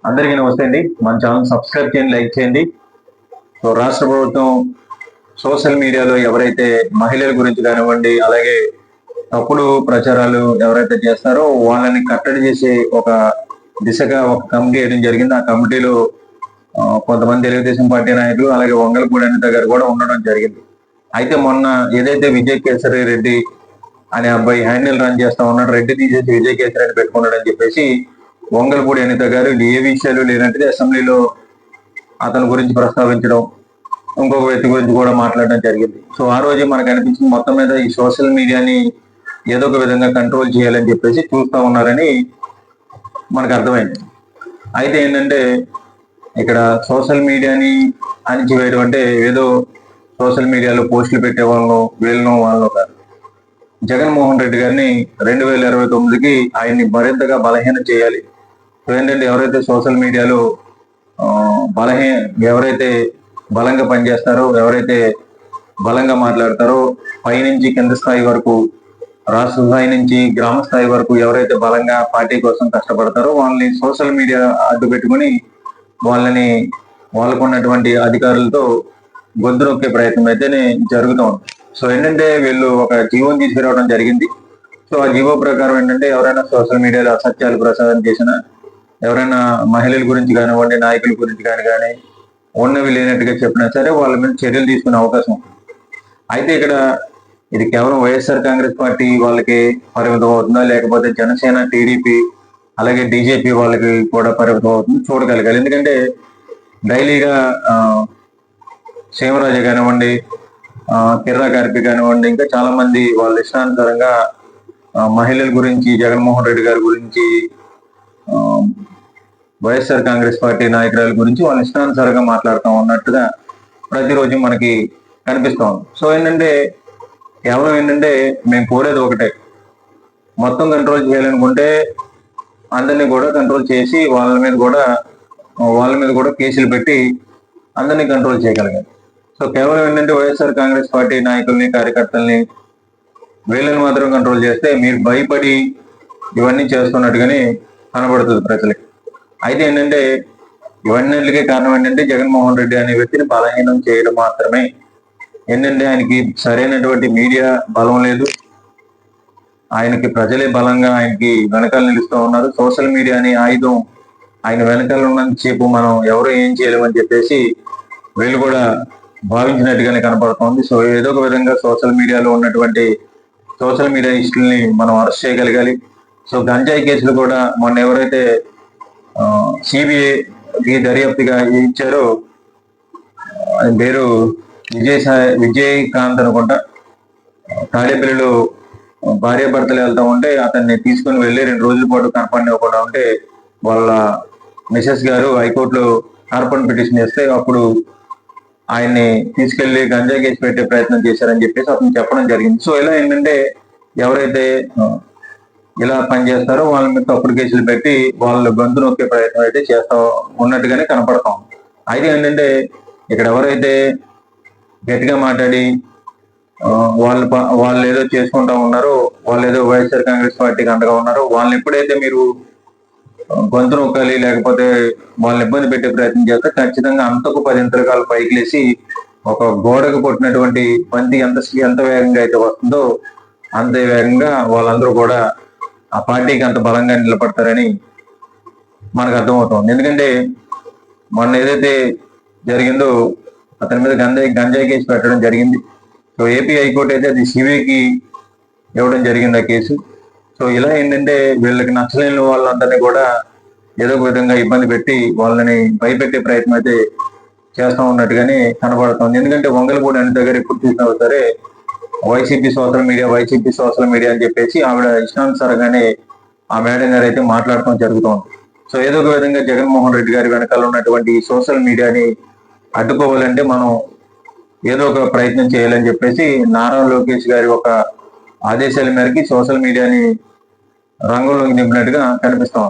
అందరికీ నమస్తే అండి. మన ఛానల్ సబ్స్క్రైబ్ చేయండి, లైక్ చేయండి. సో రాష్ట్ర ప్రభుత్వం సోషల్ మీడియాలో ఎవరైతే మహిళల గురించి కానివ్వండి, అలాగే తప్పుడు ప్రచారాలు ఎవరైతే చేస్తారో వాళ్ళని కట్టడి చేసే ఒక దిశగా ఒక కమిటీ వేయడం జరిగింది. ఆ కమిటీలో కొంతమంది తెలుగుదేశం పార్టీ నాయకులు, అలాగే వంగలపూడి అనిత గారు కూడా ఉండడం జరిగింది. అయితే మొన్న ఏదైతే విజయ్ కేసరి రెడ్డి అనే అబ్బాయి హ్యాండిల్ రన్ చేస్తా ఉన్నాడు, రెడ్డి తీసేసి విజయ్ కేసరి రెడ్డి పెట్టుకున్నాడని చెప్పేసి వంగలపూడి అనిత గారు ఏ విషయాలు లేనట్టుగా అసెంబ్లీలో అతని గురించి ప్రస్తావించడం, ఇంకొక వ్యక్తి గురించి కూడా మాట్లాడడం జరిగింది. సో ఆ రోజే మనకు అనిపించింది మొత్తం మీద ఈ సోషల్ మీడియాని ఏదో ఒక విధంగా కంట్రోల్ చేయాలని చెప్పేసి చూస్తా ఉన్నారని మనకు అర్థమైంది. అయితే ఏంటంటే ఇక్కడ సోషల్ మీడియాని అణిచివేయడం అంటే ఏదో సోషల్ మీడియాలో పోస్టులు పెట్టే వాళ్ళను వాళ్ళను కాదు. జగన్మోహన్ రెడ్డి గారిని 2029కి ఆయన్ని మరింతగా బలహీనం చేయాలి. సో ఏంటంటే ఎవరైతే సోషల్ మీడియాలో ఎవరైతే బలంగా పనిచేస్తారో, ఎవరైతే బలంగా మాట్లాడతారో, పైనుంచి కింద స్థాయి వరకు, రాష్ట్ర స్థాయి నుంచి గ్రామ స్థాయి వరకు ఎవరైతే బలంగా పార్టీ కోసం కష్టపడతారో వాళ్ళని సోషల్ మీడియా అడ్డు పెట్టుకుని వాళ్ళకున్నటువంటి అధికారులతో గొంతు నొక్కే ప్రయత్నం అయితేనే జరుగుతూ ఉంది. సో ఏంటంటే వీళ్ళు ఒక జీవోని తీసుకురావడం జరిగింది. సో ఆ జీవో ప్రకారం ఏంటంటే ఎవరైనా సోషల్ మీడియాలో అసత్యాలు ప్రసారం చేసినా, ఎవరైనా మహిళల గురించి కానివ్వండి, నాయకుల గురించి కానీ ఉన్నవి లేనట్టుగా చెప్పినా సరే వాళ్ళ మీద చర్యలు తీసుకునే అవకాశం ఉంటుంది. అయితే ఇక్కడ ఇది కేవలం వైఎస్ఆర్ కాంగ్రెస్ పార్టీ వాళ్ళకి పరిమితం అవుతుందా, లేకపోతే జనసేన, టీడీపీ, అలాగే బీజేపీ వాళ్ళకి కూడా పరిమితం అవుతుంది చూడగలగాలి. ఎందుకంటే డైలీగా సీమరాజు కానివ్వండి, కిర్రా కార్పి కానివ్వండి, ఇంకా చాలా మంది వాళ్ళ ఇష్టానుసారంగా మహిళల గురించి, జగన్మోహన్ రెడ్డి గారి గురించి, వైఎస్ఆర్ కాంగ్రెస్ పార్టీ నాయకురాల గురించి వాళ్ళ ఇష్టానుసారంగా మాట్లాడుతూ ఉన్నట్టుగా ప్రతిరోజు మనకి కనిపిస్తూ ఉంది. సో ఏంటంటే కేవలం ఏంటంటే మేము కోరేది ఒకటే, మొత్తం కంట్రోల్ చేయాలనుకుంటే అందరినీ కూడా కంట్రోల్ చేసి వాళ్ళ మీద కూడా కేసులు పెట్టి అందరినీ కంట్రోల్ చేయగలిగారు. సో కేవలం ఏంటంటే వైఎస్ఆర్ కాంగ్రెస్ పార్టీ నాయకుల్ని, కార్యకర్తల్ని వీళ్ళని మాత్రం కంట్రోల్ చేస్తే మీరు భయపడి ఇవన్నీ చేస్తున్నట్టుగానే కనబడుతుంది ప్రజలకి. అయితే ఏంటంటే ఇవన్నిటికీ కారణం ఏంటంటే జగన్మోహన్ రెడ్డి అనే వ్యక్తిని బలహీనం చేయడం మాత్రమే. ఏంటంటే ఆయనకి సరైనటువంటి మీడియా బలం లేదు, ఆయనకి ప్రజలే బలంగా ఆయనకి వెనకాల నిలుస్తూ ఉన్నారు. సోషల్ మీడియా అనే ఆయుధం ఆయన వెనకాల ఉన్నంతసేపు మనం ఎవరు ఏం చేయలేమని చెప్పేసి వీళ్ళు కూడా భావించినట్టుగానే కనపడుతోంది. సో ఏదో ఒక విధంగా సోషల్ మీడియాలో ఉన్నటువంటి సోషల్ మీడియా ఇష్యూల్ని మనం అరెస్ట్ చేయగలగాలి. సో గంజాయి కేసులు కూడా మొన్న ఎవరైతే సిబిఐకి దర్యాప్తుగా ఇచ్చారో, ఆయన పేరు విజయకాంత్ అనుకుంటా, తాడేపల్లిలో భార్యాభర్తలు వెళ్తా ఉంటే అతన్ని తీసుకుని వెళ్ళి 2 రోజుల పాటు కనపడివ్వకుండా ఉంటే వాళ్ళ మిసెస్ గారు హైకోర్టులో కార్పొరేట్ పిటిషన్ చేస్తే అప్పుడు ఆయన్ని తీసుకెళ్లి గంజాయి కేసు పెట్టే ప్రయత్నం చేశారని చెప్పేసి అతను చెప్పడం జరిగింది. సో ఇలా ఏంటంటే ఎవరైతే ఇలా పనిచేస్తారో వాళ్ళ మీద తప్పుడు కేసులు పెట్టి వాళ్ళ గొంతు నొక్కే ప్రయత్నం అయితే చేస్తా ఉన్నట్టుగానే కనపడతాం. అయితే ఏంటంటే ఇక్కడ ఎవరైతే గట్టిగా మాట్లాడి వాళ్ళు ఏదో చేసుకుంటా ఉన్నారో, వాళ్ళు ఏదో వైఎస్ఆర్ కాంగ్రెస్ పార్టీకి అండగా ఉన్నారో వాళ్ళని ఎప్పుడైతే మీరు గొంతు నొక్కాలి, లేకపోతే వాళ్ళని ఇబ్బంది పెట్టే ప్రయత్నం చేస్తే ఖచ్చితంగా అంతకు 10 ఇంతకాలు పైకి లేసి ఒక గోడకు కొట్టినటువంటి బంతి ఎంత వేగంగా అయితే వస్తుందో అంత వేగంగా వాళ్ళందరూ కూడా ఆ పార్టీకి అంత బలంగా నిలబడతారని మనకు అర్థమవుతుంది. ఎందుకంటే మొన్న ఏదైతే జరిగిందో అతని మీద గంజాయి కేసు పెట్టడం జరిగింది. సో ఏపీ హైకోర్టు అయితే అది సిబిఐకి ఇవ్వడం జరిగింది ఆ కేసు. సో ఇలా ఏంటంటే వీళ్ళకి నచ్చలేని వాళ్ళందరినీ కూడా ఏదో ఒక విధంగా ఇబ్బంది పెట్టి వాళ్ళని భయపెట్టే ప్రయత్నం అయితే చేస్తూ ఉన్నట్టుగానే కనబడుతుంది. ఎందుకంటే వంగలపూడి అనిత గారు ఎప్పుడు చూసినా సరే వైసీపీ సోషల్ మీడియా అని చెప్పేసి ఆవిడ ఇష్టానుసారంగానే ఆ మేడం గారు అయితే మాట్లాడటం జరుగుతుంది. సో ఏదో ఒక విధంగా జగన్మోహన్ రెడ్డి గారి వెనకాల ఉన్నటువంటి సోషల్ మీడియాని అడ్డుకోవాలంటే మనం ఏదో ఒక ప్రయత్నం చేయాలని చెప్పేసి నారా లోకేష్ గారి ఒక ఆదేశాల మేరకి సోషల్ మీడియాని రంగంలోకి నింపినట్టుగా కనిపిస్తాం.